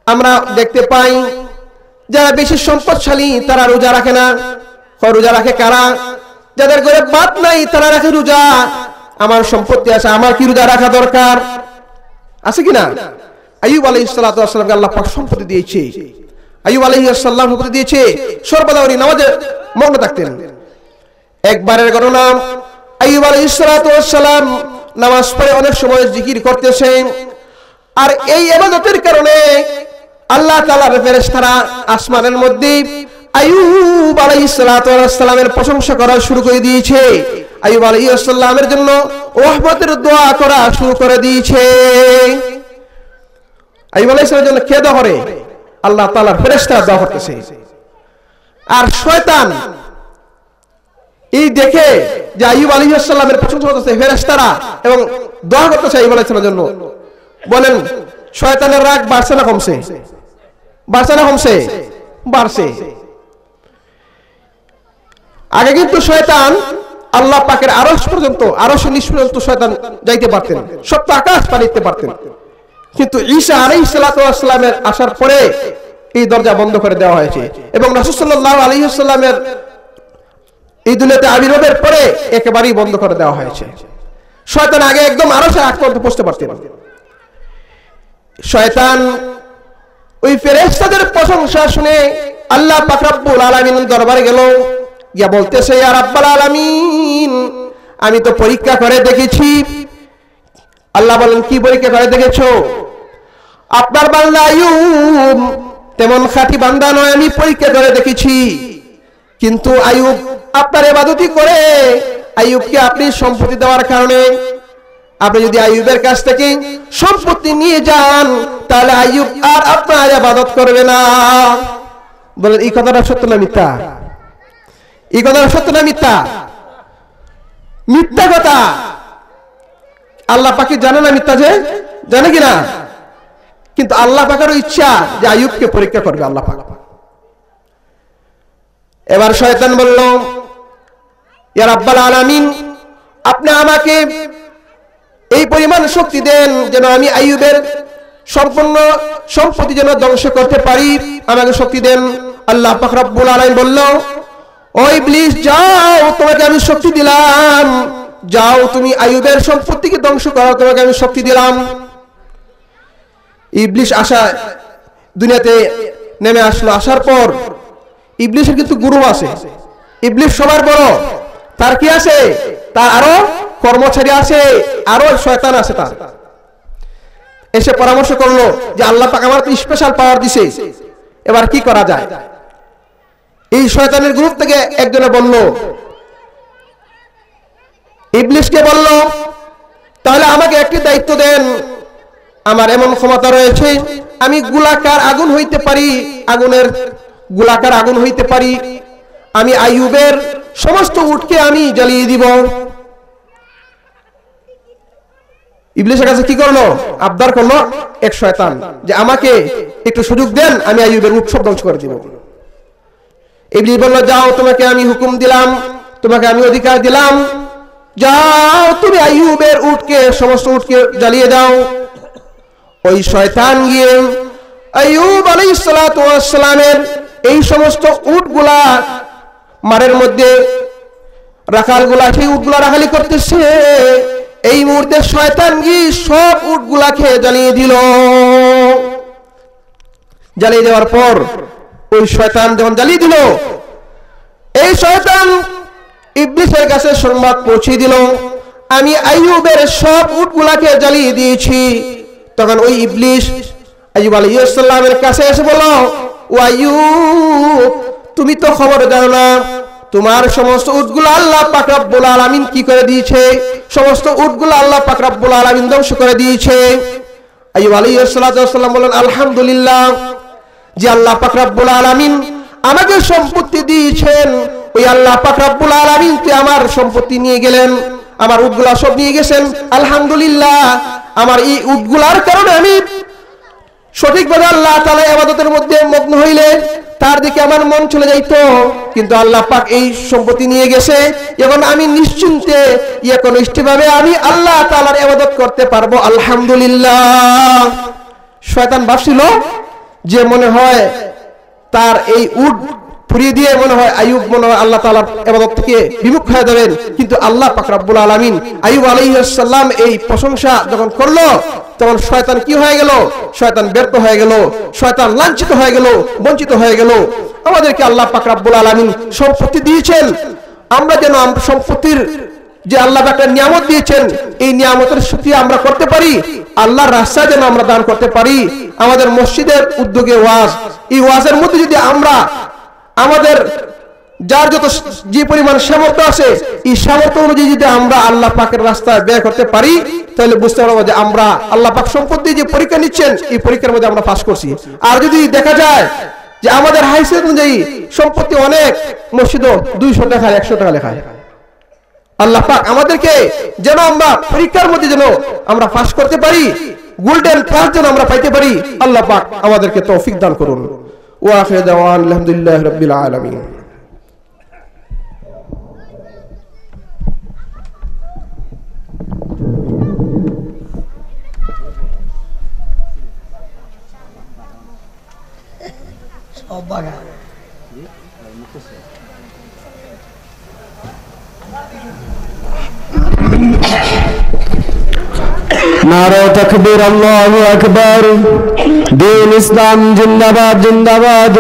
আমরা দেখতে পাই যারা বেশি সম্পদশালী তারা রোজা রাখে না। রোজা রাখে কারা? যাদের ঘরে ভাত নাই তারা রাখে রোজা। আমার সম্পত্তি আছে, আমার কি রোজা রাখা দরকার আছে কিনা? আইয়ুব আলাইহিস সালামকে আল্লাহ পাক সম্পত্তি দিয়েছে। আইয়ুব আলাইহিস সালাম সম্পত্তি দিয়েছে, সর্বদা উনি নামাজে মগ্ন থাকতেন। একবারের ঘটনা, আইয়ুব আলাইহিস সালাম নামাজ পড়ে অনেক সময় জিকির করতেছেন, আর এই ইবাদতের কারণে আল্লাহ তাআলার ফেরেশতারা আসমানের মধ্যে আইয়ুব আলাইহিস সালামের প্রশংসা করা শুরু করে দিয়েছে। আইয়ুব আলাইহিস সালামের জন্য রহমতের দোয়া করা শুরু করে দিয়েছে। আইয়ুব আলাইহিস সালামের জন্য কে দোয়া করে? আল্লাহ তাআলার ফেরেশতারা দোয়া করতেছে। আর শয়তান এই দেখে যে আইয়ুব আলাইহিস সালামের প্রশংসা করতেছে ফেরেশতারা এবং দোয়া করতেছে আইয়ুব আলাইহিস সালামের জন্য, বলেন শয়তানের রাগ বাড়ছে না কমছে? বাড়ছে না কমছে? বাড়ছে। আগে কিন্তু শয়তান আল্লাহ পাকের আরশ পর্যন্ত, আরশ নিচ পর্যন্ত শয়তান যাইতে পারতেন, সপ্ত আকাশ পানিতে পারতেন। কিন্তু ঈসা আলাইহিস সালামের আসার পরে এই দরজা বন্ধ করে দেওয়া হয়েছে এবং রাসূল সাল্লাল্লাহু আলাইহি ওয়াসাল্লামের এই দুনিয়াতে আবির্ভাবের পরে একেবারেই বন্ধ করে দেওয়া হয়েছে। শয়তান আগে একদম আরশের আগ পর্যন্ত পৌঁছতে পারতেন। শয়তান ওই ফেরেশতাদের প্রশংসা শুনে আল্লাহ পাক রব্বুল আলামিনের দরবারে গেল, গিয়া বলতেছে ইয়া রাব্বাল আলামিন, আমি তো পরীক্ষা করে দেখেছি। আল্লাহ বলেন কি পরীক্ষা করে দেখেছো? আপনার বান্দা আইয়ুব তেমন খাঁটি বান্দা নয়, আমি পরীক্ষা করে দেখেছি। কিন্তু আইয়ুব আপনার ইবাদতি করে আইয়ুবকে আপনি সম্পত্তি দেওয়ার কারণে আপনি যদি আইয়ুবের কাছ থেকে সম্পত্তি নিয়ে যান তাহলে আইয়ুব আর আপনার ইবাদত করবে না। বলেন এই কথাটা সত্য না মিথ্যা? এই কথাটা সত্য না মিথ্যা? মিথ্যা কথা। আল্লাহ পাক জানে না মিথ্যা যে? জানে কিনা? কিন্তু আল্লাহ পাকেরও ইচ্ছা যে আইয়ুবকে পরীক্ষা করবে আল্লাহ পাক। এবার শয়তান বলল ইয়া রাব্বাল আলামিন, আপনি আমাকে এই পরিমাণ শক্তি দেন যেন আমি আইয়ুবের সম্পূর্ণ সম্পত্তি যেন ধ্বংস করতে পারি, আমাকে শক্তি দেন। আল্লাহ পাক রব্বুল আলামিন বলল, ও ইবলিস যাও, তোমাকে আমি শক্তি দিলাম, যাও তুমি আইয়ুবের সম্পত্তিকে ধ্বংস করো, তোমাকে আমি শক্তি দিলাম। ইবলিস আসা দুনিয়াতে নেমে আসলো। আসার পর ইবলিসের কিন্তু গুরু আছে, ইবলিস সবার বড়, তার কি আছে? তার আরো কর্মচারী আছে, আরো শয়তান আছে। তার এসে পরামর্শ করলো যে আল্লাহ পাক আমার তো স্পেশাল পাওয়ার দিছে, এবার কি করা যায়? এই শয়তানের গ্রুপ থেকে একজনে বলল, ইবলিসকে বলল তাহলে আমাকে একটি দায়িত্ব দেন, আমার এমন ক্ষমতা রয়েছে আমি গোলাকার আগুন হইতে পারি, আগুনের গোলাকার আগুন হইতে পারি, আমি আইয়ুবের সমস্ত উটকে আমি জ্বালিয়ে দিব। ইবলিসের কাছে কি করলো? আবদার করলো এক শয়তান যে আমাকে একটু সুযোগ দেন, আমি আইয়ুবের উট সব ধ্বংস করে দিব। ইবলিস বলল, যাও তোমাকে আমি হুকুম দিলাম, তোমাকে আমি অধিকার দিলাম, যাও তুমি আইয়ুবের উটকে সমস্ত উটকে জ্বালিয়ে দাও। ওই শয়তান গিয়ে আইয়ুব আলাইহিস সালাতু ওয়াস সালামের এই সমস্ত উটগুলা মারের মধ্যে রাখালগুলা সেই উটগুলা রাখালি করতেছে। এই মুহূর্তে শয়তান গিয়ে সব উটগুলাকে জ্বালিয়ে দিল। জ্বালিয়ে দেওয়ার পর ওই শয়তান যখন জ্বালিয়ে দিল, এই শয়তান ইবলিসের কাছে সংবাদ পৌঁছে দিল, আমি আইয়ুবের সব উটগুলাকে জ্বালিয়ে দিয়েছি। তখন ওই ইবলিস আইয়ুব আলাইহিস সালামের কাছে এসে বলল, ও আইয়ুব, তুমি তো খবর জানো না তোমার সমস্ত উটগুলো আল্লাহ পাক রব্বুল আলামিন কি করে দিয়েছে? সমস্ত উটগুলো আল্লাহ পাক রব্বুল আলামিন ধ্বংস করে দিয়েছে। আইয়ুব আলাইহিস সালাম বলেন, আলহামদুলিল্লাহ, যে আল্লাহ পাক রব্বুল আলামিন আমাকে সম্পত্তি দিয়েছেন, ওই আল্লাহ পাক রব্বুল আলামিন তে আমার সম্পত্তি নিয়ে গেলেন, আমার উটগুলা সব নিয়ে গেছেন। আলহামদুলিল্লাহ, আমার এই উটগুলার কারণে আমি সঠিকভাবে আল্লাহ তাআলা ইবাদতের মধ্যে মগ্ন হইলে তার দিকে আমার মন চলে যাইতো, কিন্তু আল্লাহ পাক এই সম্পত্তি নিয়ে গেছে, এখন আমি নিশ্চিন্তে একনিষ্ঠভাবে আমি আল্লাহ তাআলার ইবাদত করতে পারবো। আলহামদুলিল্লাহ। শয়তান ভাবছিল যে মনে হয় তার এই উট ফুরিয়ে দিয়ে মনে হয় আইয়ুব মনে হয় আল্লাহ তাআলার ইবাদত থেকে বিমুখ হয়ে যাবেন, কিন্তু আল্লাহ পাক রব্বুল আলামিন আইয়ুব আলাইহিস সালাম এই প্রশংসা যখন করলো তখন শয়তান কি হয়ে গেল? শয়তান ব্যর্থ হয়ে গেল, শয়তান লাঞ্ছিত হয়ে গেল, বঞ্চিত হয়ে গেল। আমাদেরকে আল্লাহ পাক রব্বুল আলামিন সম্পত্তি দিয়েছেন, আমরা যেন সম্পত্তির যে আল্লাহ একটা নিয়ামত দিয়েছেন এই নিয়ামতের শুকরিয়া আমরা করতে পারি, আল্লাহর রাস্তায় যেন আমরা দান করতে পারি। আমাদের মসজিদের উদ্যোগে ওয়াজ, এই ওয়াজের মধ্যে যদি আমরা আমাদের যার যত যে পরিমাণ সামর্থ্য আছে এই সামর্থ্য অনুযায়ী যদি আমরা আল্লাহ পাকের রাস্তায় ব্যয় করতে পারি তাহলে বুঝতে পারবো যে আমরা আল্লাহ পাক সম্পত্তি যে পরীক্ষা নিচ্ছেন এই পরীক্ষার মধ্যে আমরা পাস করছি। আর যদি দেখা যায় যে আমাদের হাইসিয়ত অনুযায়ী সম্পত্তি অনেক, মসজিদও 200 টাকা 100 টাকা লেখায়, আল্লাহ পাক আমাদেরকে যেন আমরা পরীক্ষার মধ্যে যেন আমরা পাস করতে পারি, গোল্ডেন পাস যেন আমরা পাইতে পারি, আল্লাহ পাক আমাদেরকে তৌফিক দান করুন। ওয়া আখিরু দাওয়ানা আলহামদুলিল্লাহি রাব্বিল আলামিন। नारे तकबीर अल्लाहु अकबर, दीन इस्लाम जिंदाबाद जिंदाबाद,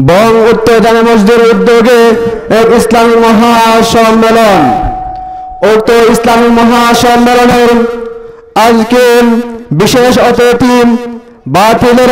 বং উত্তর জামে মসজিদের উদ্যোগে এক ইসলামী মহাসম্মেলন। উক্ত ইসলামী মহাসম্মেলনের আজকের বিশেষ অতিথি বাতিলের